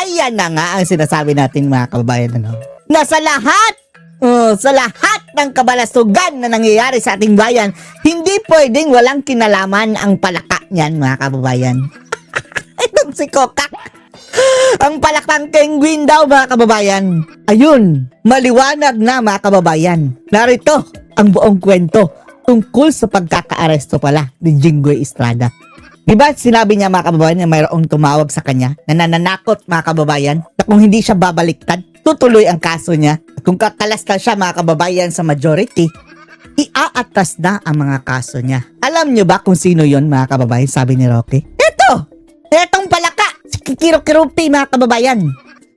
Ayan na nga ang sinasabi natin mga kababayan, ano? Na sa lahat ng kabalasugan na nangyayari sa ating bayan, hindi pwedeng walang kinalaman ang palaka niyan mga kababayan. Itong si Kokak. Ang palakang penguin daw mga kababayan. Ayun, maliwanag na mga kababayan. Narito ang buong kwento tungkol sa pagkakaaresto pala ni Jinggoy Estrada. Diba sinabi niya mga kababayan na mayroong tumawag sa kanya na nananakot mga kababayan na kung hindi siya babaliktad, tutuloy ang kaso niya. At kung kakalastan siya mga kababayan sa majority, iaatras na ang mga kaso niya. Alam niyo ba kung sino yon mga kababayan, sabi ni Roque? Etong palaka, si Kikiro Kirupi mga kababayan.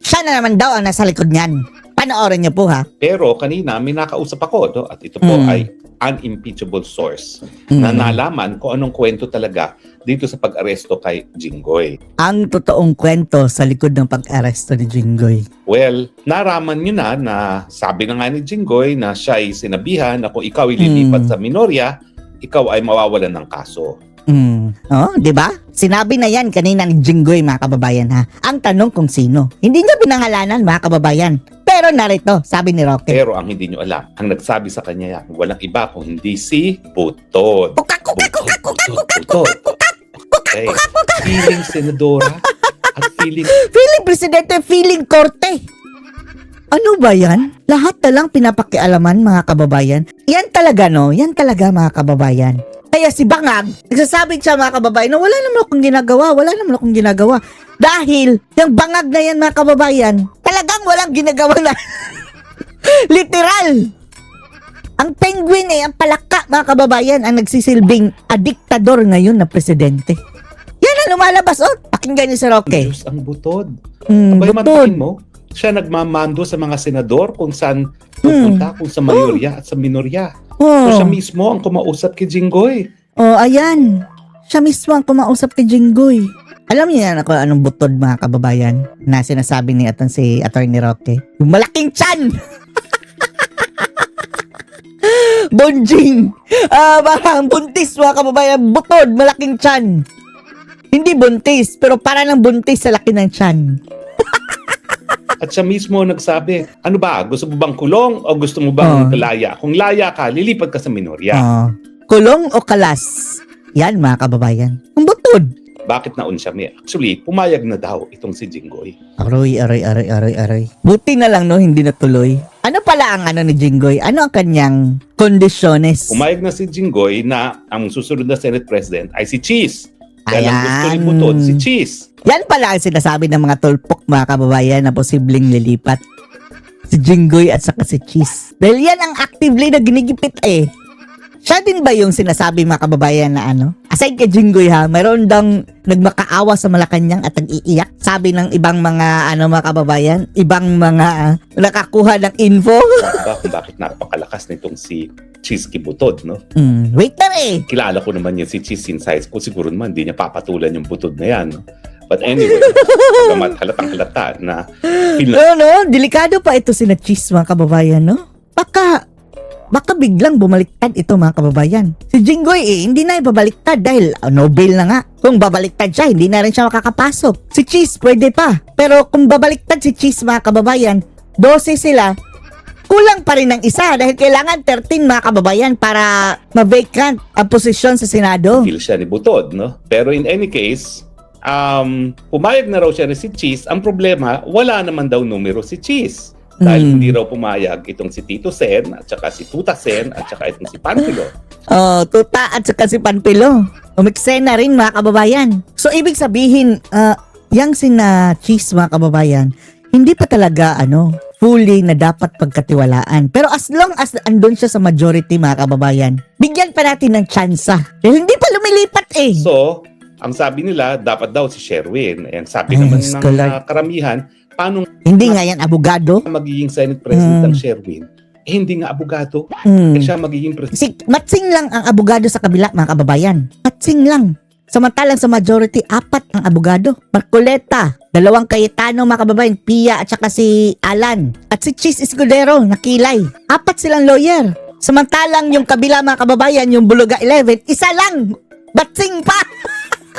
Siya na naman daw ang nasa likod niyan. Panoorin niyo po ha. Pero kanina may nakausap ako, no? At ito po ay unimpeachable source na nalaman kung anong kwento talaga dito sa pag-aresto kay Jinggoy. Ang totoong kwento sa likod ng pag-aresto ni Jinggoy. Well, naraman nyo na sabi na nga ni Jinggoy na siya ay sinabihan na kung ikaw ililipat sa minorya, ikaw ay mawawalan ng kaso. Oh, 'di ba? Sinabi na 'yan kanina ni Jinggoy mga kababayan ha. Ang tanong kung sino. Hindi niya pinangalanan mga kababayan. Pero narito, sabi ni Roque. Pero ang hindi nyo alam, ang nagsabi sa kanya yan, walang iba kung hindi si Butod. Butod. Okay. Feeling senadora at feeling Presidente, feeling korte. Ano ba yan? Lahat na lang pinapakialaman mga kababayan. Yan talaga no? Yan talaga mga kababayan. Kaya si Bangag, nagsasabi siya mga kababayan na wala naman akong ginagawa. Dahil yung Bangag na yan mga kababayan, talagang walang ginagawa na. Literal. Ang penguin ang palaka mga kababayan, ang nagsisilbing diktador ngayon na presidente. Yan ang lumalabas. Oh, pakinggan niyo si Roque. Diyos ang Butod. Butod. Abay, matiin mo, siya nagmamando sa mga senador kung saan pupunta, kung sa mayorya at sa minorya. So siya mismo ang kumausap kay Jinggoy. Oh, ayan. Siya mismo ang kumausap kay Jinggoy. Alam niyo yan ako anong butod mga kababayan na sinasabi ni si Attorney Roque? Yung malaking tiyan! Bonjing! Parang buntis mga kababayan. Butod, malaking tiyan. Hindi buntis, pero para ng buntis sa laki ng tiyan. At siya mismo nagsabi, ano ba, gusto mo bang kulong o gusto mo bang laya? Kung laya ka, lilipat ka sa minorya. Kulong o kalas? Yan mga kababayan. Ang butod. Bakit naun siya? Actually, pumayag na daw itong si Jinggoy. Aroy. Buti na lang no, hindi natuloy. Ano pala ang ni Jinggoy? Ano ang kanyang kondisyones? Pumayag na si Jinggoy na ang susunod na Senate President ay si Cheese. Dahil ang gusto ni Butod, si Cheese. Yan pala ang sinasabi ng mga tulpok mga kababayan na posibleng lilipat. Si Jinggoy at saka si Cheese. Dahil yan ang actively na ginigipit Siya din ba yung sinasabi mga kababayan na aside kay Jinggoy ha, mayroon dang nagmakaawa sa Malacanang at nag-iiyak. Sabi ng ibang mga mga kababayan, ibang mga nakakuha ng info. Kung bakit napakalakas nitong si Cheese Butod, no? Wait na Kilala ko naman yun si Cheese Insights ko. Siguro naman hindi niya papatulan yung Butod na yan, no? But anyway, halatang halata na delikado pa ito sina Cheese mga kababayan, no? Baka biglang bumaliktad ito mga kababayan. Si Jinggoy hindi na ibabaliktad dahil Nobel na nga. Kung babaliktad siya, hindi na rin siya makakapasok. Si Cheese pwede pa. Pero kung babaliktad si Cheese mga kababayan, 12 sila, kulang pa rin ng isa dahil kailangan 13 mga kababayan para ma-vacant ang posisyon sa Senado. Feel siya ni Butod, no? Pero in any case, pumayag na raw siya ni si Cheese. Ang problema, wala naman daw numero si Cheese. Dahil hindi raw pumayag itong si Tito Sen at saka si Tuta Sen at saka itong si Panfilo. Tuta at saka si Panfilo. Umiksena rin mga kababayan. So ibig sabihin, yang sina Cheese mga kababayan, hindi pa talaga fully na dapat pagkatiwalaan. Pero as long as andun siya sa majority mga kababayan, bigyan pa natin ng tsansa. Dahil hindi pa lumilipat So, ang sabi nila, dapat daw si Sherwin. Ang sabi naman ng karamihan, paano hindi nga yan abogado? Magiging Senate President ang Sherwin? Hindi nga abogado. Siya magiging President. Matsing lang ang abogado sa kabila mga kababayan. Matsing lang. Samantalang sa majority, 4 ang abogado. Marcoleta, 2 Cayetano mga kababayan, Pia at saka si Alan. At si Cheese Escudero, nakilay. 4 silang lawyer. Samantalang yung kabila mga kababayan, yung Buluga 11, isa lang. Batsing pa.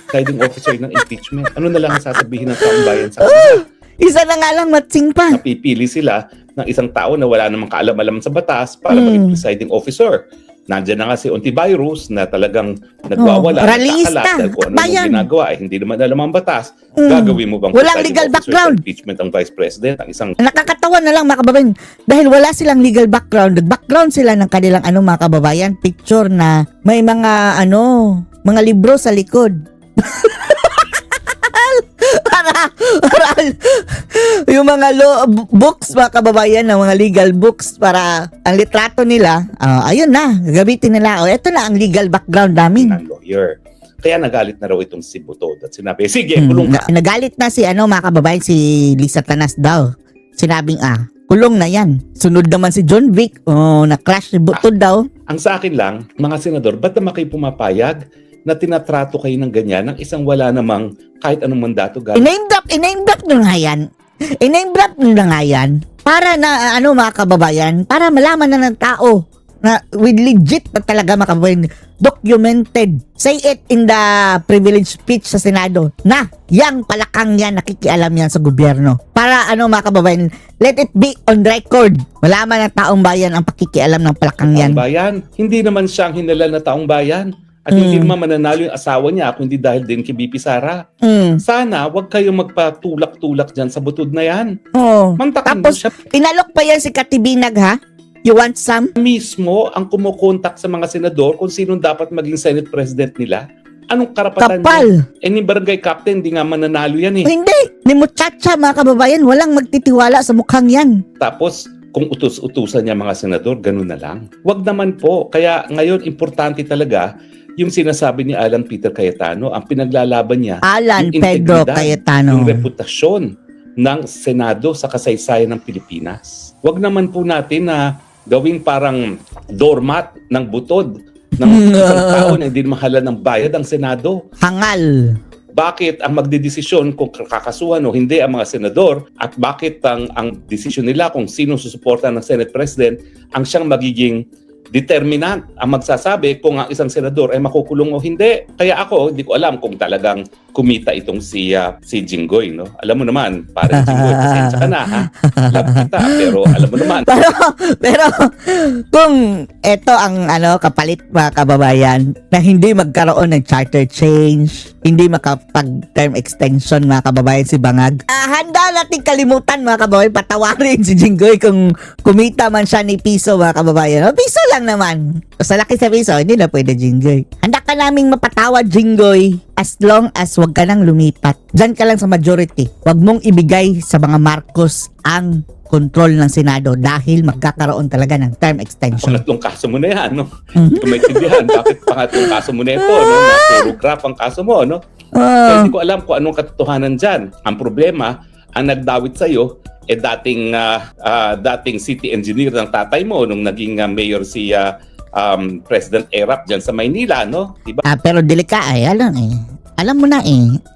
Presiding officer ng impeachment. Ano na lang ang sasabihin ng taong bayan sa kanila? Isa na nga lang matsing pa. Napipili sila ng isang tao na wala namang kaalam-alam sa batas para maging presiding officer. Nandiyan na nga si Ontiveros na talagang nagwawala, ralista, nagkakalat dahil kung ano bayan. ginagawa hindi naman alam ang batas. Gagawin mo bang Walang presiding legal officer background. sa impeachment ang vice president, ang isang Nakakatawa na lang mga kababayan dahil wala silang legal background. Nag-background sila ng kanilang mga kababayan, picture na may mga mga libro sa likod. para yung mga books mga kababayan, ng mga legal books para ang litrato nila, ayun na, gagamitin nila. Ito na ang legal background namin. lawyer. Kaya nagalit na raw itong si Butod at sinabi, sige, kulong ka. Nagalit na si mga kababayan, si Lisa Tanas daw. Sinabing kulong na yan. Sunod naman si John Vic, na-crash si Butod daw. Ang sa akin lang, mga senador, ba't naman kayo pumapayag na tinatrato kayo ng ganyan ng isang wala namang kahit anong mandato galing? I-name drop nyo nga yan. I-name drop nyo na nga yan. Para na, mga kababayan, para malaman na ng tao na with legit na talaga mga kababayan, documented. Say it in the privilege speech sa Senado na yang palakang yan, nakikialam yan sa gobyerno. Para mga kababayan, let it be on record. Malaman ng taong bayan ang pakikialam ng palakang yan. Taong bayan, hindi naman siyang hinala na taong bayan. At hindi naman mananalo yung asawa niya kundi dahil din kay BP Sara. Sana wag kayong magpatulak-tulak dyan sa Butod na yan. Mantakin mo Tapos, siya inalok pa yan si Katibinag ha? You want some? mismo ang kumukontak sa mga senador kung sino dapat maging Senate President nila. Anong karapatan Kapal. niya? Ni barangay captain, di nga mananalo yan eh. Hindi. Ni muchacha mga kababayan, walang magtitiwala sa mukhang yan. Tapos, kung utos-utusan niya mga senador, ganun na lang. Wag naman po. Kaya ngayon, importante talaga yung sinasabi ni Alan Peter Cayetano, ang pinaglalaban niya, Alan yung Pedro integridad, Cayetano. yung reputasyon ng Senado sa kasaysayan ng Pilipinas. Wag naman po natin na gawing parang doormat ng Butod ng isang tao na hindi mahala ng bayad ang Senado. Hangal. Bakit ang magdedesisyon kung kakasuhan o hindi ang mga senador at bakit ang desisyon nila kung sino susuporta ng Senate President ang siyang magiging determinant ang magsasabi kung ang isang senador ay makukulong o hindi. Kaya ako, hindi ko alam kung talagang kumita itong si Jinggoy, no? Alam mo naman, parang Jinggoy, pasensya ka na, ha? Love kita, pero alam mo naman. Pero kung ito ang kapalit mga kababayan na hindi magkaroon ng charter change, hindi makapag-term extension mga kababayan si Bangag, handa natin kalimutan mga kababayan, patawarin si Jinggoy kung kumita man siya ni piso mga kababayan. Piso lang naman. Sa laki sa piso, hindi na pwede Jinggoy. Handa ka naming mapatawad Jinggoy as long as wag ka nang lumipat. Diyan ka lang sa majority. Wag mong ibigay sa mga Marcos ang control ng Senado dahil magkakaroon talaga ng term extension. Pangatlong kaso mo na yan, no? Kung may tindihan, bakit pangatlong kaso mo na ito, no? Naturugraph ang kaso mo, no? Kaya hindi ko alam kung anong katotohanan dyan. Ang problema, ang nagdawit sa'yo, dating city engineer ng tatay mo nung naging mayor si President Erap dyan sa Maynila, no? Diba? Pero alam mo na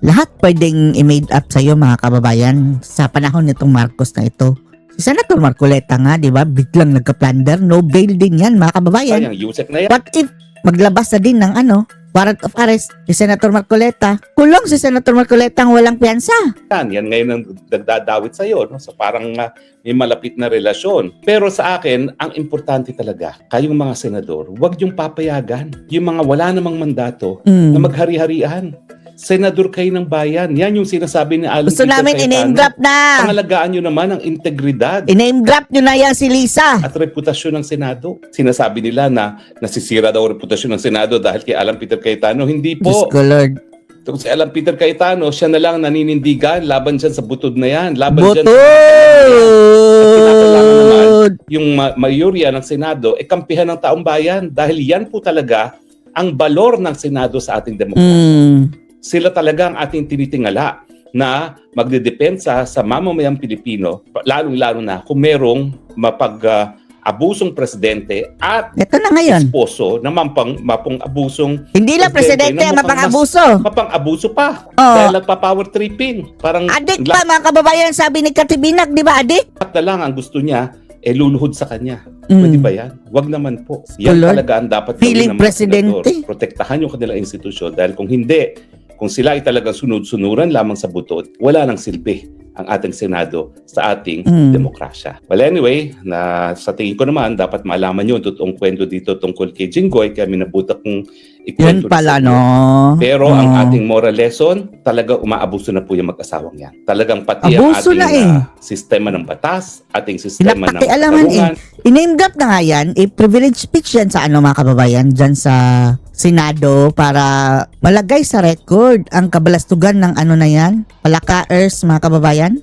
lahat pwedeng i-made up sa'yo mga kababayan sa panahon nitong Marcos na ito. Si Senator Marcoleta nga, di ba? Biglang nagka-plunder, no bail din yan mga kababayan. Sayang, Yusek na yan. What if maglabas na din ng warrant of arrest si Senator Marcoleta? Kulong si Senator Marcoleta ang walang piyansa. Yan ngayon ang nagdadawit sa'yo, no? So parang may malapit na relasyon. Pero sa akin, ang importante talaga, kayong mga senador, huwag yung papayagan. Yung mga wala namang mandato na maghari-harian. Senador kayo ng bayan. Yan yung sinasabi ni Alan Gusto Peter namin Cayetano. i-name drop na. Pangalagaan nyo naman ang integridad I-name drop nyo na yan si Lisa. at reputasyon ng Senado. Sinasabi nila na nasisira daw ang reputasyon ng Senado dahil kay Alan Peter Cayetano. Hindi Diyos po. ko Lord. Kung si Alan Peter Cayetano, siya na lang naninindigan. Laban dyan sa Butod na yan. Laban dyan Butod! At kinakailangan naman yung mayorya ng Senado, kampihan ng taong bayan. Dahil yan po talaga ang balor ng Senado sa ating demokrasya. Sila talaga ang ating tinitingala na magdedepensa sa mamamayang Pilipino, lalong-lalo na kung merong abusong presidente at Ito na ngayon. esposo na mapang abusong Hindi lang presidente ang mapang-abuso. mapang-abuso pa Oo. dahil nagpa-power tripping. Parang Adik pa mga kababayan, sabi ni Katibinag, di ba adik? lahat na lang ang gusto niya luluhod sa kanya. Pwede ba yan? Wag naman po. Yan Lord. talaga ang dapat Feeling gawin ng mga presidente. senador. Protektahan yung kanilang institusyon dahil kung hindi, kung sila ay talagang sunod-sunuran lamang sa Butod, wala nang silbi ang ating Senado sa ating Mm. demokrasya. Well anyway, sa tingin ko naman, dapat malaman nyo ang totoong kwento dito tungkol kay Jinggoy, kaya minabutak kong Yun ikwento na pala, sa inyo. no? Pero ang Oo. ating moral lesson, talaga umaabuso na po yung mag-asawang yan. Talagang pati Abuso ang na ating eh. sistema ng batas, ating sistema ng Pinapakialaman katarungan, I-name drop na nga yan, privilege speech yan sa mga kababayan dyan sa Senado para malagay sa record ang kabalastugan ng na yan, palakaers mga kababayan.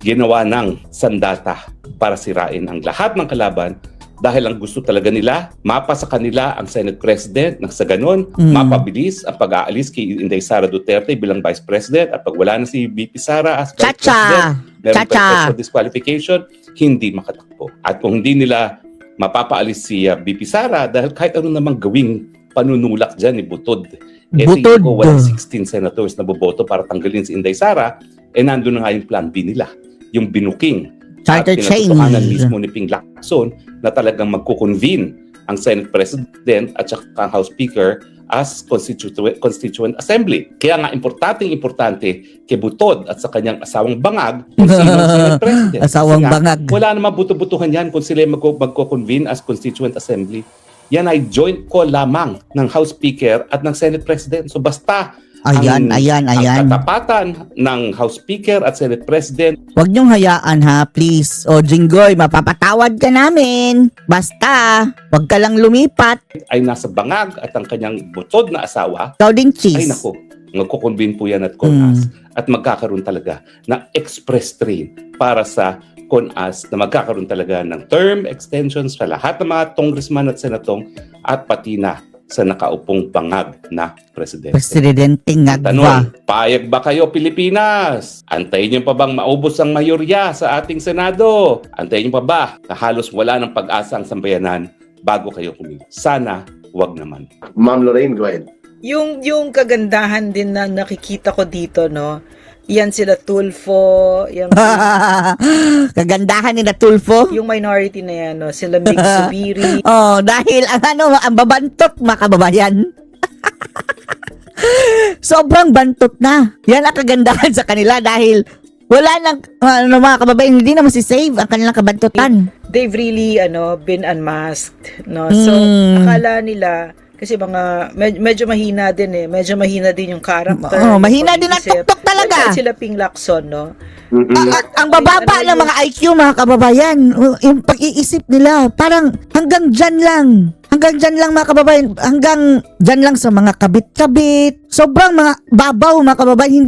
ginawa ng sandata para sirain ang lahat ng kalaban dahil ang gusto talaga nila, mapa sa kanila ang Senate President nang sa ganon, mapabilis ang pag-aalis kay Inday Sara Duterte bilang Vice President at pag wala na si VP Sara as Vice Chacha! President, meron Chacha! presidential disqualification, hindi makatakbo. At kung hindi nila mapapaalis si VP Sara dahil kahit ano namang gawing panunulak dyan ni Butod. Butod. Ko walang 16 senators na boboto para tanggalin si Inday Sara, nandun na nga yung plan B nila. Yung binuking Charter at change. pinatutuhanan mismo ni Ping Lacson na talagang magko-convene ang Senate President at saka ang House Speaker as Constituent Assembly. Kaya nga importante kay Butod at sa kanyang asawang bangag kung sino ang Senate President. Asawang Kasi nga, bangag. wala namang buto-butuhan yan kung sila magko-convene as Constituent Assembly. Yan ay joint call lamang ng House Speaker at ng Senate President. So basta Ayan. ang katapatan ng House Speaker at Senate President Huwag niyong hayaan ha, please. O Jinggoy, mapapatawad ka namin. Basta, huwag ka lang lumipat. ay nasa bangag at ang kanyang butod na asawa, Ikaw ding cheese. ay nako, magko-convene po yan at CONAS at magkakaroon talaga ng express train para sa CONAS na magkakaroon talaga ng term extensions sa lahat ng mga congressman at senatong at pati na sa nakaupong bangag na presidente. Presidente nga ba? Tanong, payag ba kayo Pilipinas? Antayin niyo pa bang maubos ang mayorya sa ating Senado? Antayin niyo pa ba na halos wala ng pag-asa ang sambayanan bago kayo kumilos? Sana wag naman. Ma'am Lorraine, go ahead. Yung kagandahan din na nakikita ko dito, no? Yan sila Tulfo, Kagandahan ni na Tulfo. yung minority na yan, no? Sila Mig Subiri. Oh, dahil ang babantot mga kababayan. Sobrang bantot na. Yan ang kagandahan sa kanila dahil wala nang mga kababayan, hindi na masisave ang kanilang kabantutan. They've really been unmasked, no? So akala nila kasi medyo mahina din medyo mahina din yung character. Oh, mahina din ang pag-iisip. tuktok talaga. Kahit sila Ping Lacson, no? Ang bababa ng mga IQ mga kababayan, yung pag-iisip nila, parang hanggang dyan lang. Hanggang dyan lang mga kababayan, hanggang dyan lang sa mga kabit-kabit. Sobrang mga babaw mga kababayan,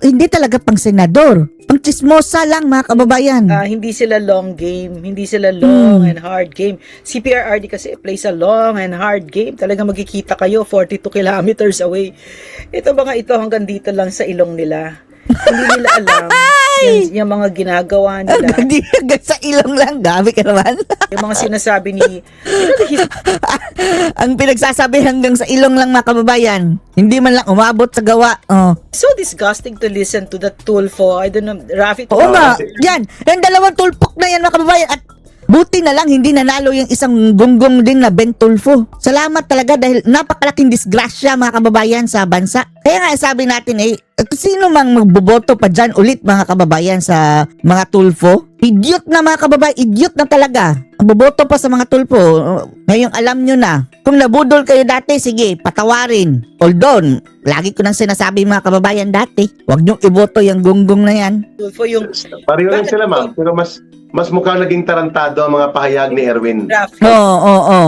hindi talaga pang senador. Pang chismosa lang mga kababayan. Hindi sila long game, hindi sila long and hard game. Si PRRD kasi plays a long and hard game. Talaga magkikita kayo 42 kilometers away. Ito ito hanggang dito lang sa ilong nila. Hindi nila alam yung mga ginagawa nila. Hindi hanggang sa ilong lang, gabi ka naman. Yung mga sinasabi ni Ang pinagsasabi hanggang sa ilong lang mga kababayan. Hindi man lang umabot sa gawa. Oh. so disgusting to listen to that Tulfo. I don't know, Rafi. Oo nga, yan. Yung dalawang tulpok na yan mga kababayan. At buti na lang hindi nanalo yung isang gunggong din na Ben Tulfo. Salamat talaga dahil napakalaking disgrasya mga kababayan sa bansa. Kaya nga sabi natin sino mang magboboto pa dyan ulit mga kababayan sa mga Tulfo? Idiot na mga kababayan, idiot na talaga. Ang boboto pa sa mga Tulfo. Ngayong alam nyo na. Kung nabudol kayo dati, sige, patawarin. Although, lagi ko nang sinasabi mga kababayan dati, huwag nyo iboto yung gunggong na yan. Tulfo yung Pareho lang sila, ma'am. Pero mas mukhang naging tarantado ang mga pahayag ni Erwin. Rafi. Oo.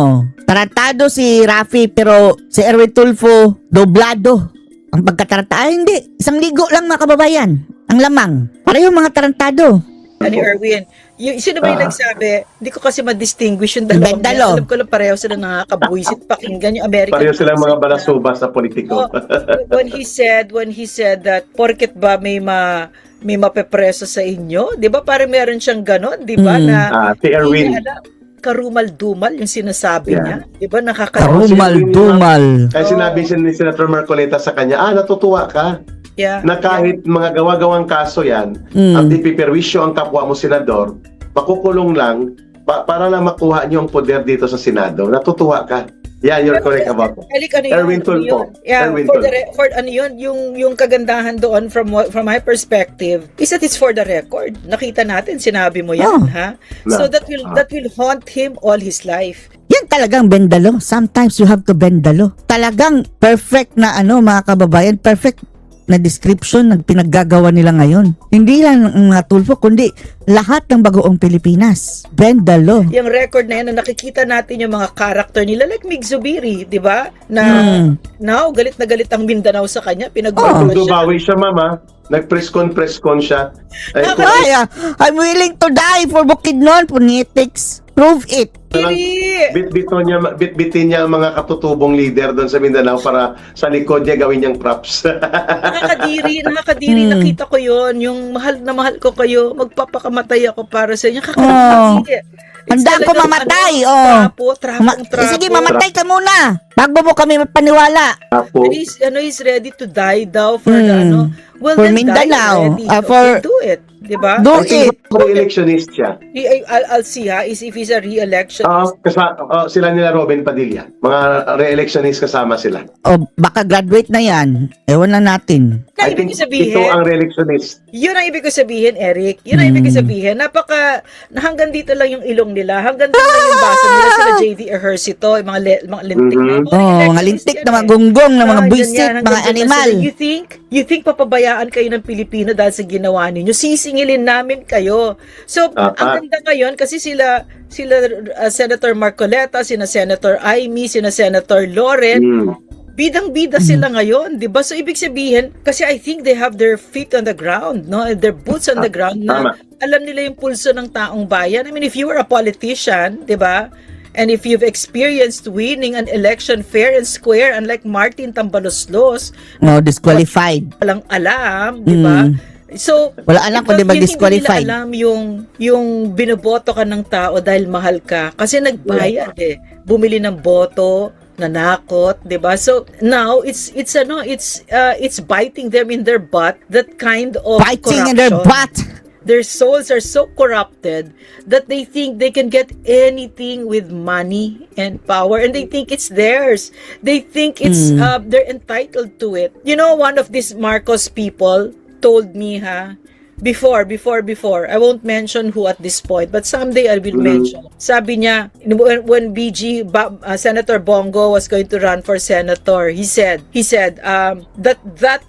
Tarantado si Rafi pero si Erwin Tulfo, doblado. Ang pagkataranta, hindi. 1 ligo lang mga kababayan. Ang lamang. Pareho mga tarantado. Ani Erwin. Sino ba yung nagsabi? Hindi ko kasi ma-distinguish yung dalawang. Bendalo. Alam ko lang pareho sila nakakabuisit pakinggan yung American. Pareho silang mga balasubas sa politiko. When he said that porket ba may mapepreso sa inyo, 'di ba? Parang meron siyang ganon, 'di ba? Na Si Erwin. hindi niya alam. Karumal-dumal yung sinasabi niya. 'Di ba? Karumal-dumal. Kaya sinabi ni Senator Marcoleta sa kanya, natutuwa ka Yeah. na kahit mga gawa-gawang kaso yan, at ipiperwisyo ang kapwa mo senador, makukulong lang para lang makuha niyo ang poder dito sa Senado. Natutuwa ka. Yeah, you're correct about that. Eric, ano yun? Erwin Ano Tulfo. yun? Yeah, Erwin for Tulfo. for ano yun, yung kagandahan doon from my perspective is that it's for the record. Nakita natin, sinabi mo yan, Oh. ha? So that will haunt him all his life. Yan talagang bendalo. Sometimes you have to bendalo. Talagang perfect na mga kababayan, perfect na description ng pinaggagawa nila ngayon. Hindi lang ang mga Tulfo, kundi lahat ng bagoong Pilipinas. Bendalo. Yung record na yan, na nakikita natin yung mga character nila, like Mig Zubiri, di ba? Na now, galit na galit ang Mindanao sa kanya, pinagbago siya. Dumawi siya, mama. Nag-press con siya. Ay, Ay, I'm willing to die for Bukidnon, Punitics. Prove it. Diri! Bitbitin niya ang mga katutubong leader doon sa Mindanao para sa likod niya gawin niyang props. Nakakadiri, nakita ko yon, yung mahal na mahal ko kayo, magpapakamatay ako para sa inyo. Nakakadiri. Handa ako mamatay, Trapo. Sige, mamatay ka muna. Bago mo kami mapaniwala. Apo. He's ready to die daw for the well, For then Mindanao. die already. For- do it. Diba? Do I think it. re-electionist siya. I'll see if he's a re-election. Sila nila Robin Padilla. Mga re-electionist kasama sila. O baka graduate na yan. Ewan na natin. I think ito ang re-electionist. Yun ang ibig ko sabihin, Eric. Yun ang ibig ko sabihin. Hanggang dito lang yung ilong nila. Hanggang dito lang yung baso nila. Sila J.D. Ejercito, yung mga lintik na. Mga lintik na mga gunggong, na mga buisit, mga animal. You think papabayaan kayo ng Pilipino dahil sa ginawa ninyo? Sisingilin namin kayo. So, ang ganda ngayon kasi sila Senator Marcoleta, sina Senator Amy, sina Senator Loren, bidang-bida sila ngayon, 'di ba? So ibig sabihin, kasi I think they have their feet on the ground, no? Their boots on the ground na alam nila yung pulso ng taong bayan. I mean, if you were a politician, 'di ba? And if you've experienced winning an election fair and square, unlike Martin Tambaloslos, Disqualified. walang alam, 'di ba? So, wala alam kung di ba disqualified. Hindi nila alam yung binoboto ka ng tao dahil mahal ka. Kasi nagbayad bumili ng boto, nanakot, 'di ba? So now it's biting them in their butt, that kind of Biting in their butt. Their souls are so corrupted that they think they can get anything with money and power, and they think it's theirs. They think it's they're entitled to it. You know, one of these Marcos people told me before, I won't mention who at this point, but someday I will mention. Sabi niya, when Senator Bongo was going to run for senator, he said that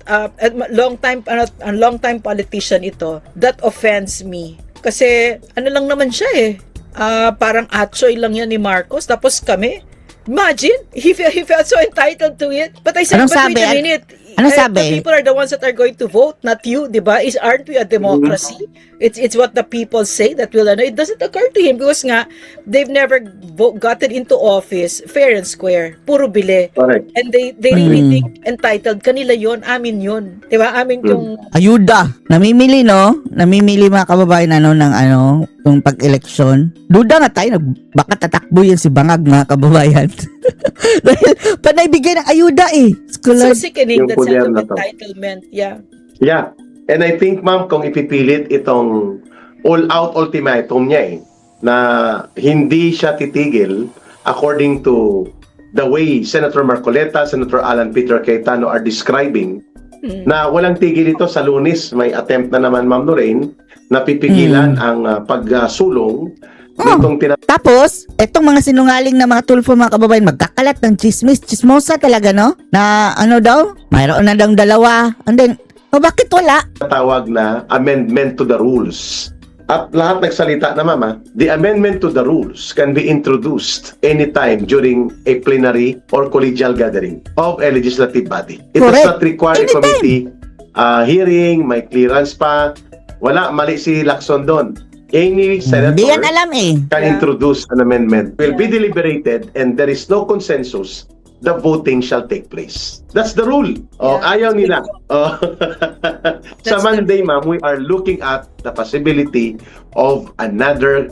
a long time politician ito, that offends me. Kasi ano lang naman siya parang atsoy lang yan ni Marcos, tapos kami, imagine, he felt so entitled to it. But I said, Anong but wait sabi? a minute. Anong The sabi? people are the ones that are going to vote, not you, di ba? Aren't we a democracy? It's what the people say that will, it doesn't occur to him because nga, they've never gotten into office fair and square. Puro bili. Correct. And they really think entitled. Kanila yon, amin yun. Di ba? Amin yung Ayuda. Namimili mga kababayan ng yung pag-eleksyon. Duda nga tayo, baka tatakbo yan si Bangag, mga kababayan. Dahil panay bigay ng ayuda so sickening, that sense of entitlement. Yeah. Yeah. And I think, ma'am, kung ipipilit itong all-out ultimatum niya na hindi siya titigil according to the way Senator Marcoleta, Senator Alan Peter Cayetano are describing, na walang tigil ito sa Lunes. May attempt na naman, Ma'am Lorraine, na pipigilan ang pagsulong nitong Tapos, etong mga sinungaling na mga Tulfo, mga kababayan, magkakalat ng chismosa talaga, no? Na daw, mayroon na daw dalawa. And then, bakit wala? tinatawag na amendment to the rules. At lahat nagsalita na, Mama, the amendment to the rules can be introduced anytime during a plenary or collegial gathering of a legislative body. It does not require a committee hearing, may clearance pa. Wala, mali si Lacson doon. Any senator Hindi yan alam can introduce an amendment. Will be deliberated and there is no consensus, the voting shall take place. That's the rule. Ayaw nila. Sa Monday, ma'am, we are looking at the possibility of another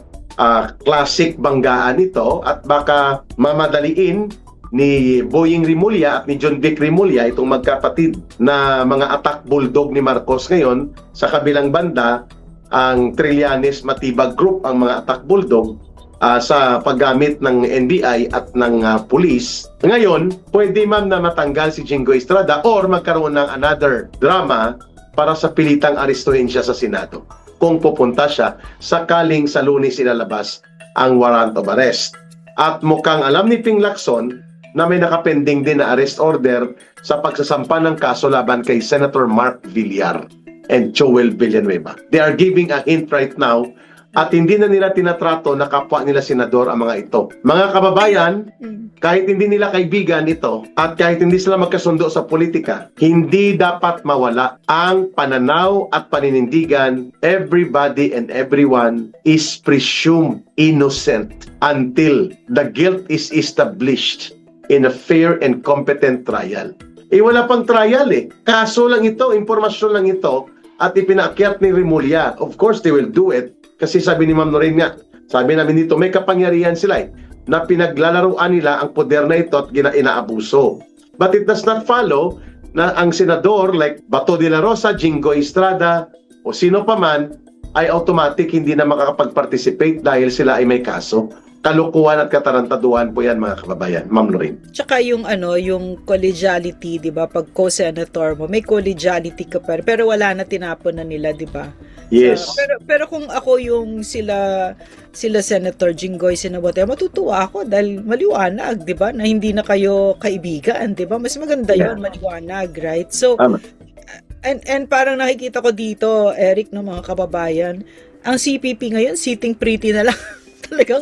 classic banggaan ito at baka mamadaliin ni Boying Rimulya at ni John Vic Rimulya, itong magkapatid na mga attack bulldog ni Marcos ngayon. Sa kabilang banda, ang Trillanes Matibag Group, ang mga attack bulldog. sa paggamit ng NBI at ng pulis. Ngayon, pwede ma'am na matanggal si Jingo Estrada or magkaroon ng another drama para sa pilitang arestuhin siya sa Senado kung pupunta siya sakaling sa Lunes ilalabas ang warrant of arrest. At mukhang alam ni Ping Lacson na may nakapending din na arrest order sa pagsasampa ng kaso laban kay Senator Mark Villar and Joel Villanueva. They are giving a hint right now at hindi na nila tinatrato na kapwa nila senador ang mga ito. Mga kababayan, kahit hindi nila kaibigan ito at kahit hindi sila magkasundo sa politika, hindi dapat mawala ang pananaw at paninindigan. Everybody and everyone is presumed innocent until the guilt is established in a fair and competent trial. Wala pang trial Kaso lang ito, impormasyon lang ito at ipinaakyat ni Remulla. Of course, they will do it. Kasi sabi ni Ma'am Noreen nga, sabi namin dito, may kapangyarihan sila na pinaglalaroan nila ang poder na ito at inaabuso. But it does not follow na ang senador like Bato de la Rosa, Jingo Estrada, o sino pa man, ay automatic hindi na makakapag-participate dahil sila ay may kaso. Kalukuhan at katarantaduhan po yan mga kababayan. Ma'am Lorraine. Tsaka yung yung collegiality, 'di ba? Pag co-senator mo, may collegiality ka pa pero wala na, tinapon na nila, 'di ba? Yes. Pero kung ako yung sila Senator Jinggoy Sinabote, matutuwa ako dahil maliwanag, 'di ba? Na hindi na kayo kaibigan, 'di ba? Mas maganda 'yon, maliwanag, right? So and parang nakikita ko dito, Eric, no, mga kababayan, ang CPP ngayon sitting pretty na lang. Talagang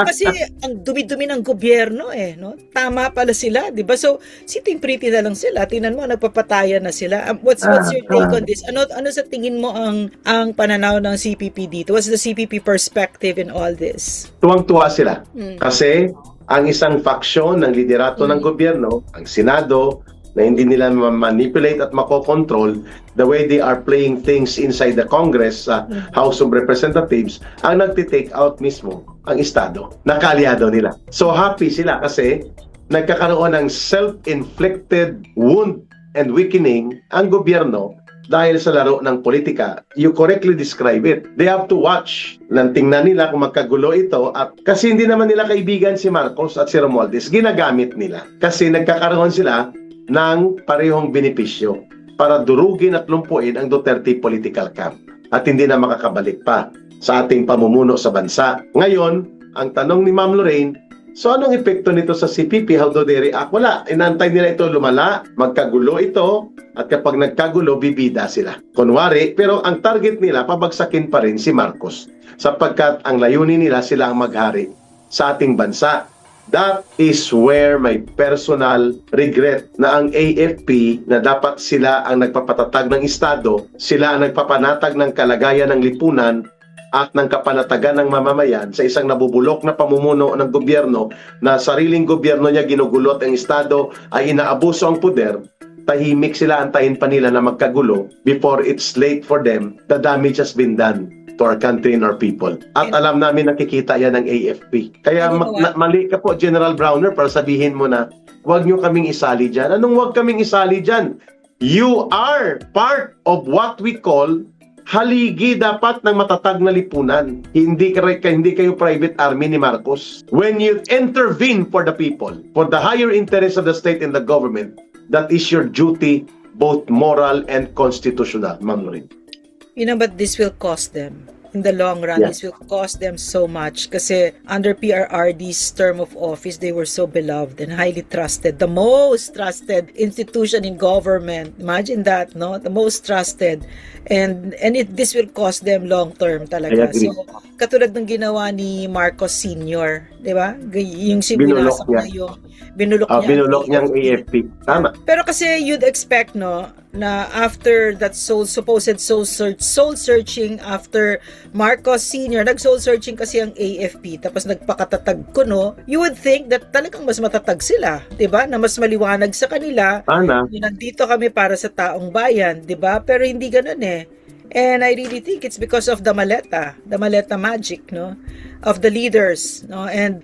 kasi ang dumi-dumi ng gobyerno no? Tama pala sila, 'di ba? So sitting pretty na lang sila. Tingnan mo, nagpapatayan na sila. What's your take on this? Ano sa tingin mo ang pananaw ng CPP dito? What's the CPP perspective in all this? Tuwang-tuwa sila. Kasi ang isang faksyon ng liderato ng gobyerno, ang Senado, na hindi nila manipulate at makokontrol the way they are playing things inside the Congress, House of Representatives, ang nagtitake out mismo ang Estado na kaalyado nila. So happy sila kasi nagkakaroon ng self-inflicted wound and weakening ang gobyerno dahil sa laro ng politika. You correctly describe it. They have to watch. Tingnan nila kung magkagulo ito at kasi hindi naman nila kaibigan si Marcos at si Romualdez, ginagamit nila. Kasi nagkakaroon sila ng parehong benepisyo para durugin at lumpuin ang Duterte political camp at hindi na makakabalik pa sa ating pamumuno sa bansa. Ngayon, ang tanong ni Ma'am Lorraine, so anong epekto nito sa CPP? How do they react? Wala. Inantay nila ito lumala, magkagulo ito, at kapag nagkagulo, bibida sila. Kunwari, pero ang target nila, pabagsakin pa rin si Marcos sapagkat ang layunin nila sila ang maghari sa ating bansa. That is where my personal regret na ang AFP na dapat sila ang nagpapatatag ng Estado, sila ang nagpapanatag ng kalagayan ng lipunan at ng kapanatagan ng mamamayan sa isang nabubulok na pamumuno ng gobyerno na sariling gobyerno niya ginugulot ang Estado ay inaabuso ang poder, tahimik sila, antayin pa nila na magkagulo before it's late for them. The damage has been done to our country and our people. At alam namin nakikita yan ng AFP. Kaya mali ka po, General Browner, para sabihin mo na huwag nyo kaming isali dyan. Anong huwag kaming isali dyan? You are part of what we call haligi dapat ng matatag na lipunan. Hindi kayo private army ni Marcos. When you intervene for the people, for the higher interest of the state and the government, that is your duty, both moral and constitutional, Ma'am Lorraine. But this will cost them. In the long run, this will cost them so much kasi under PRRD's term of office, they were so beloved and highly trusted. The most trusted institution in government. Imagine that, no? The most trusted. And this will cost them long term talaga. So, katulad ng ginawa ni Marcos Sr., di ba? Yung binulok niya. Binulok niya ang AFP. Tama. Pero kasi you'd expect, no, na after that supposed soul searching after Marcos Sr., nag-soul searching kasi ang AFP, tapos nagpakatatag ko, no, you would think that talagang mas matatag sila, diba? Na mas maliwanag sa kanila, nandito kami para sa taong bayan, diba? Pero hindi ganun eh. And I really think it's because of the maleta magic, no, of the leaders, no, and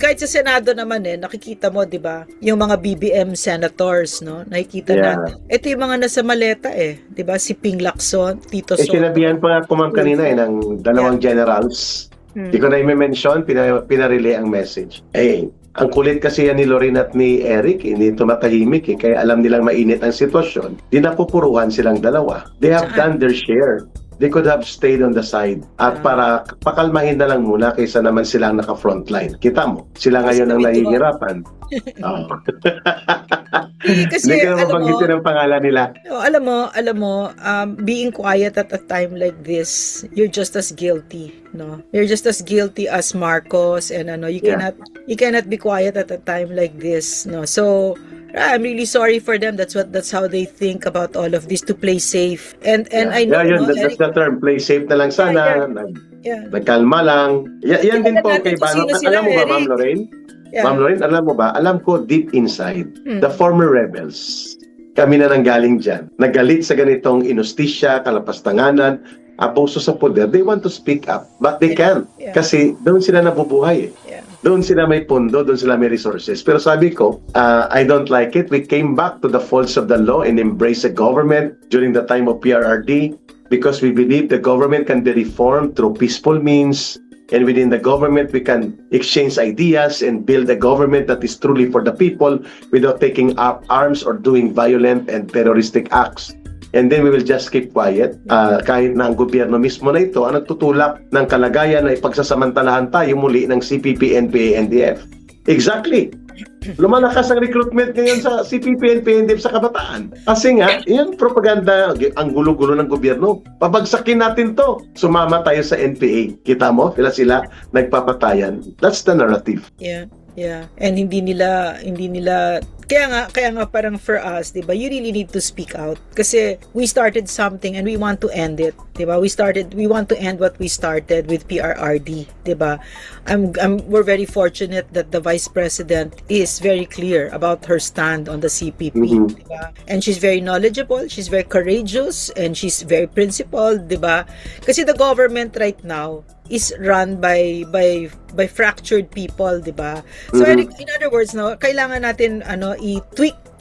kahit sa Senado naman nakikita mo, 'di ba, yung mga BBM senators, no, nakikita natin. Ito yung mga nasa maleta 'di ba, si Ping Lacson, Tito Soto. Sinabihan pa nga kumam kanina ng dalawang generals Hindi ko na i-mention, pinarelay ang message. Ang kulit kasi yan ni Lorraine at ni Eric, hindi tumatahimik kaya alam nilang mainit ang sitwasyon. Di napupuruhan silang dalawa. They have done their share. They could have stayed on the side at para pakalmahin na lang muna kaysa naman silang naka-frontline. Kita mo, sila ngayon ang nahihirapan. Kasi Hindi ka na alam mo, mabanggitin ang pangalan nila. alam mo, being quiet at a time like this, you're just as guilty, no? You're just as guilty as Marcos, and you cannot be quiet at a time like this, no? So I'm really sorry for them. That's how they think about all of this, to play safe. And I know, yun, no, that's Eric, the term. Play safe na lang sana. yeah. Nagkalma lang. Yan din po kay Tingnan natin kung sino sila, Alam mo ba, Eric? Ma'am Lorraine? Yeah. Ma'am Lorraine, alam mo ba? Alam ko deep inside, the former rebels, kami na nanggaling dyan, nagalit sa ganitong inustisya, kalapastanganan, abuso sa poder, they want to speak up, but they can't. Yeah. Kasi doon sila nabubuhay. Yeah. Doon sila may pondo, doon sila may resources. Pero sabi ko, I don't like it. We came back to the folds of the law and embraced the government during the time of PRRD because we believe the government can be reformed through peaceful means. And within the government, we can exchange ideas and build a government that is truly for the people without taking up arms or doing violent and terroristic acts. And then we will just keep quiet kahit na ang gobyerno mismo na ito ang nagtutulak ng kalagayan na ipagsasamantalahan tayo muli ng CPP, NPA, NDF. Exactly. Lumalakas ang recruitment ngayon sa CPP, NPA, NDF sa kabataan. Kasi nga, yung propaganda, ang gulo-gulo ng gobyerno, pabagsakin natin to. Sumama tayo sa NPA. Kita mo, sila nagpapatayan. That's the narrative. Yeah. Yeah. And hindi nila kaya nga parang for us, 'di ba? You really need to speak out kasi we started something and we want to end it, 'di ba? We want to end what we started with PRRD, 'di ba? We're very fortunate that the Vice President is very clear about her stand on the CPP, 'di ba? And she's very knowledgeable, she's very courageous, and she's very principled, 'di ba? Kasi the government right now is run by fractured people, 'di ba? So in other words, no, kailangan natin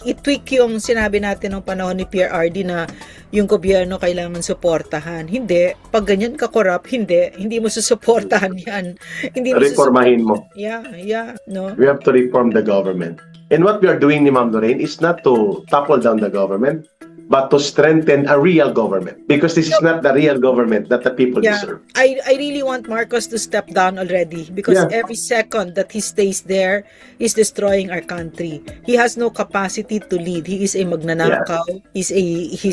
i-tweak yung sinabi natin nung panahon ni PRRD na yung gobyerno kailangan suportahan. Hindi, pag ganyan ka corrupt, hindi mo susuportahan 'yan. Hindi mo Reformahin mo. Yeah, no. We have to reform the government. And what we are doing ni Ma'am Lorraine is not to topple down the government, but to strengthen a real government. Because this is not the real government that the people deserve. I really want Marcos to step down already because every second that he stays there is destroying our country. He has no capacity to lead. He is a magnanakaw. He's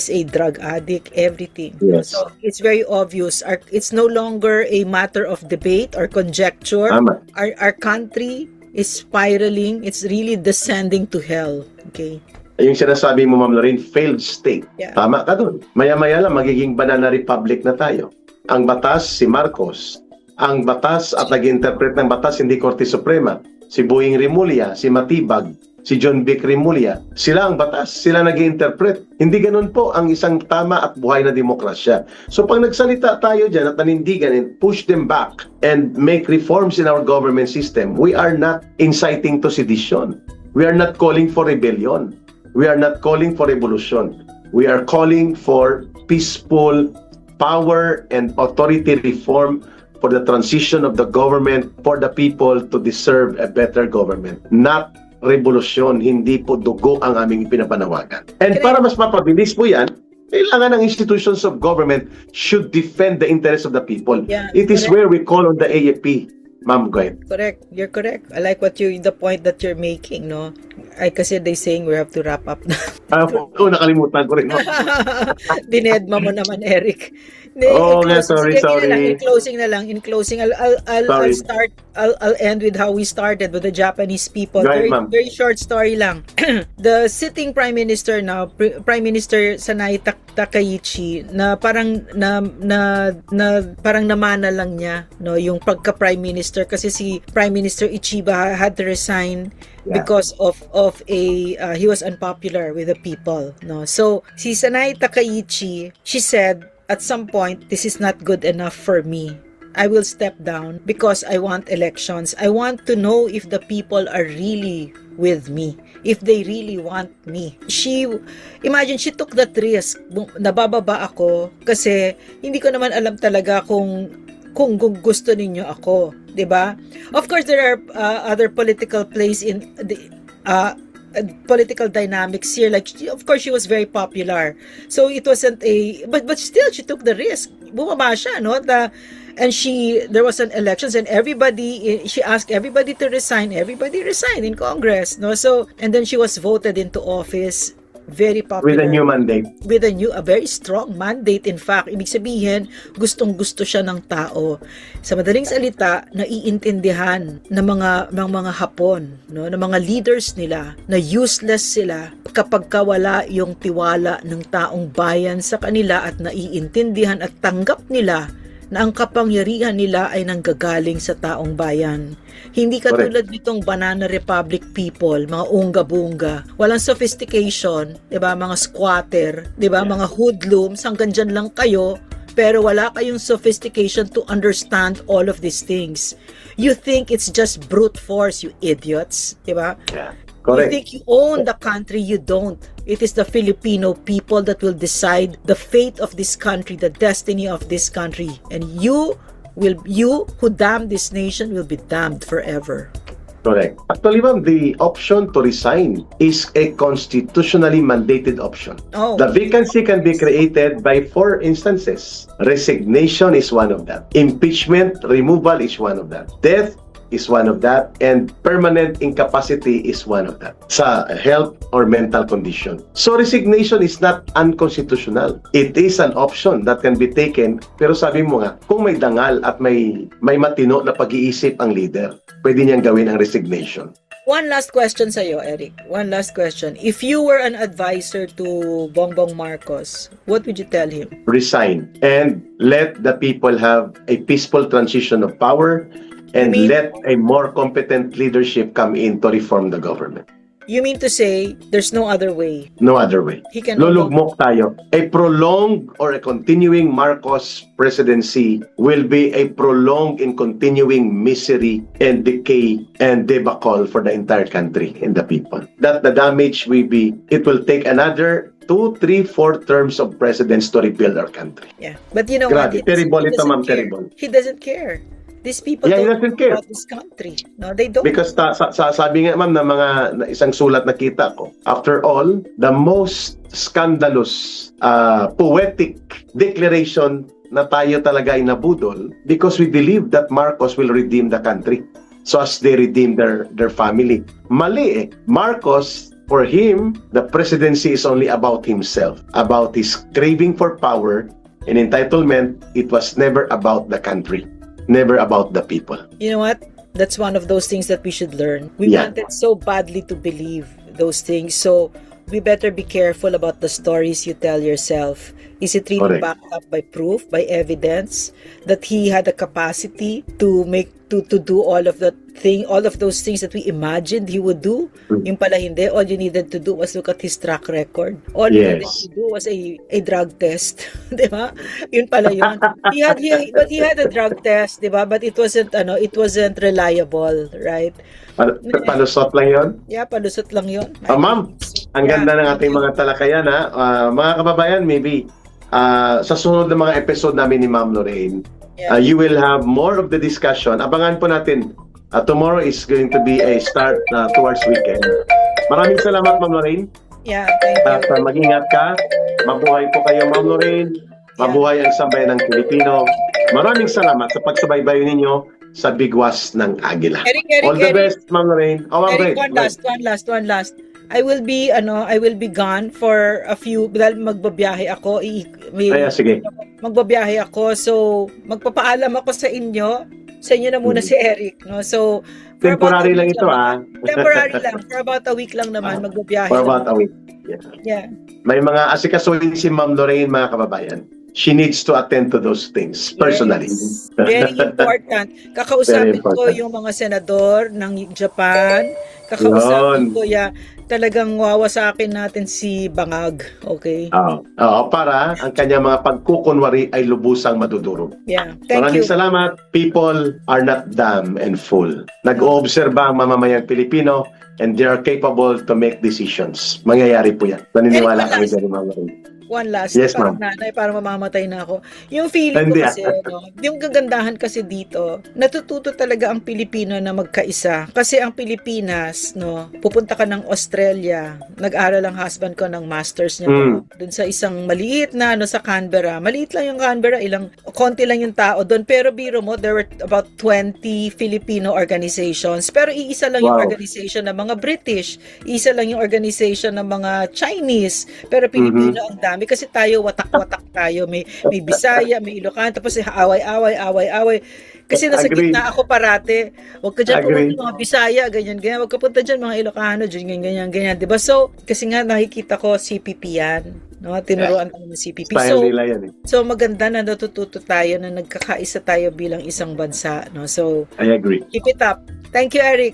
a drug addict, everything. Yes. So it's very obvious. It's no longer a matter of debate or conjecture. Tama. Our country is spiraling. It's really descending to hell. Okay. Yung sinasabi mo, Ma'am Lorraine, failed state. Yeah. Tama ka dun. Maya-maya lang, magiging banana republic na tayo. Ang batas, si Marcos. Ang batas at nag-interpret ng batas, hindi Korte Suprema. Si Boying Rimulya, si Matibag, si John Vic Rimulya. Sila ang batas, sila nag-interpret. Hindi ganun po ang isang tama at buhay na demokrasya. So pag nagsalita tayo dyan at nanindigan and push them back and make reforms in our government system, we are not inciting to sedition. We are not calling for rebellion. We are not calling for revolution. We are calling for peaceful power and authority reform for the transition of the government for the people to deserve a better government. Not revolution, hindi po dugo ang aming pinapanawagan. And para mas mapabilis po yan, kailangan ng institutions of government should defend the interests of the people. Yeah, It is where we call on the AFP. Ma'am, go ahead. Correct. You're correct. I like the point that you're making, no? Kasi they saying we have to wrap up na. Nakalimutan ko rin. No? Dinedma mo naman, Eric. Sorry. In closing, I'll end with how we started with the Japanese people. Go ahead, ma'am. Very short story lang. The sitting prime minister now, Prime Minister Sanai Takaichi, na parang parang namana lang niya, no, yung pagka prime minister kasi si Prime Minister Ichiba had to resign because of he was unpopular with the people, no. So si Sanai Takaichi, she said at some point, this is not good enough for me. I will step down because I want elections. I want to know if the people are really with me, if they really want me. Imagine, she took that risk. Nabababa ako kasi hindi ko naman alam talaga kung kung gusto ninyo ako, 'di ba? Of course there are other political plays in the political dynamics here, like of course she was very popular, so it wasn't a but still she took the risk, bumaba siya, no, and there was an elections and she asked everybody to resign, everybody resigned in Congress, no, so and then she was voted into office, very popular With a new mandate. with a very strong mandate. In fact, ibig sabihin, gustong-gusto siya ng tao. Sa madaling salita, naiintindihan ng mga Hapon, no, ng mga leaders nila na useless sila kapag wala yung tiwala ng taong bayan sa kanila at naiintindihan at tanggap nila na ang kapangyarihan nila ay nanggagaling sa taong bayan. Hindi katulad nitong Banana Republic people, mga unga-bunga. Walang sophistication, 'di ba? Mga squatter, 'di ba? Mga hoodlums, hanggang dyan lang kayo, pero wala kayong sophistication to understand all of these things. You think it's just brute force, you idiots, 'di ba? Yeah. You Correct. think you own the country, you don't. It is the Filipino people that will decide the fate of this country, the destiny of this country. And you who damn this nation will be damned forever. Correct. Actually, ma'am, the option to resign is a constitutionally mandated option. Oh, The vacancy can be created by 4 instances. Resignation is one of them. Impeachment, removal is one of them. Death is one of that, and permanent incapacity is one of that sa health or mental condition. So resignation is not unconstitutional. It is an option that can be taken, pero sabi mo nga, kung may dangal at may matino na pag-iisip ang leader, pwede niyang gawin ang resignation. one last question sa'yo, Eric. One last question. If you were an advisor to Bongbong Marcos, what would you tell him? Resign and let the people have a peaceful transition of power, and You mean- let a more competent leadership come in to reform the government. You mean to say there's no other way? No other way. He can Lulugmok tayo. A prolonged or a continuing Marcos presidency will be a prolonged and continuing misery and decay and debacle for the entire country and the people. That the damage will be, it will take another 2, 3, 4 terms of presidents to rebuild our country. Yeah. But you know Grabe, what? terrible He ito, doesn't ma'am, care. terrible. He doesn't care. These people Yeah, he don't doesn't care care. about this country. No, they don't. Because sabi nga ma'am na isang sulat na kita ko, after all, the most scandalous, poetic declaration na tayo talaga ay nabudol because we believe that Marcos will redeem the country. So as they redeem their family. Mali eh. Marcos, for him, the presidency is only about himself, about his craving for power and entitlement. It was never about the country, never about the people. You know what? That's one of those things that we should learn. We Yeah. wanted so badly to believe those things. So we better be careful about the stories you tell yourself. Is it really Correct. backed up by proof, by evidence that he had the capacity to do all of those things that we imagined he would do? Yung pala hindi. All you needed to do was look at his track record. All you needed Yes. to do was a drug test, 'di ba? Yun pala yun. He had a drug test, 'di ba? But it wasn't reliable, right? Palusot lang yon. Yeah, palusot lang yun. Ma'am, ang Yeah. ganda ng ating mga talakayan ha. Mga kababayan, maybe sa sunod na mga episode namin ni Ma'am Lorraine, Yeah. you will have more of the discussion. Abangan po natin. Tomorrow is going to be a start towards weekend. Maraming salamat, Ma'am Lorraine. Yeah, thank At you. mag-ingat ka. Mabuhay po kayo, Ma'am Lorraine. Mabuhay ang sambayan ng Pilipino. Maraming salamat sa pagsubaybay ninyo sa bigwas ng Agila. Eric, All the best, Ma'am Lorraine. Oh, Ma'am Eric, Lorraine. one last. I will be gone for a few, dahil magbabiyahe ako. Sige. Magbabiyahe ako, so magpapaalam ako sa inyo. Sa inyo na muna si Eric, no? So for about Temporary a lang week ito, Temporary lang. For about a week lang naman magbabiyahe. For about a week. Yeah. May mga asikasuhin si Ma'am Lorraine, mga kababayan. She needs to attend to those things personally. Yes. Very important. Kakausapin Very ko important. yung mga senador ng Japan. Kakausapin ko talagang wawasakin natin si Bangag. Okay? Oo, para ang kanyang mga pagkukunwari ay lubusang madudurog. Yeah. Thank Maraming you. salamat. People are not dumb and fool. Nag-oobserba ang mamamayang Pilipino and they are capable to make decisions. Mangyayari po yan. Naniniwala Eric, kami dyan, Ma'am Lorraine. one last, Yes, parang ma'am. nanay, parang mamamatay na ako. Yung feeling ko Hindi, kasi, no, yung kagandahan kasi dito, natututo talaga ang Pilipino na magkaisa. Kasi ang Pilipinas, no, pupunta ka ng Australia, nag-aral ang husband ko ng masters niya dun sa isang maliit na, ano, sa Canberra. Maliit lang yung Canberra, konti lang yung tao doon. Pero biro mo, there were about 20 Filipino organizations. Pero iisa lang yung Wow. organization ng mga British, isa lang yung organization ng mga Chinese, pero Pilipino ang dami kasi tayo watak-watak tayo, may Bisaya, may Ilocano, tapos away-away. Kasi nasa Agree. gitna ako parate. Huwag ka dyan Agree. pumunta mga Bisaya, ganyan. Huwag ka punta dyan mga Ilocano, ganyan. Diba? So, kasi nga nakikita ko CPP yan. No? Tinuruan tayo ng CPP. Style nila yan eh. So, maganda na natututo tayo na nagkakaisa tayo bilang isang bansa. No? So, I agree. keep it up. Thank you, Eric.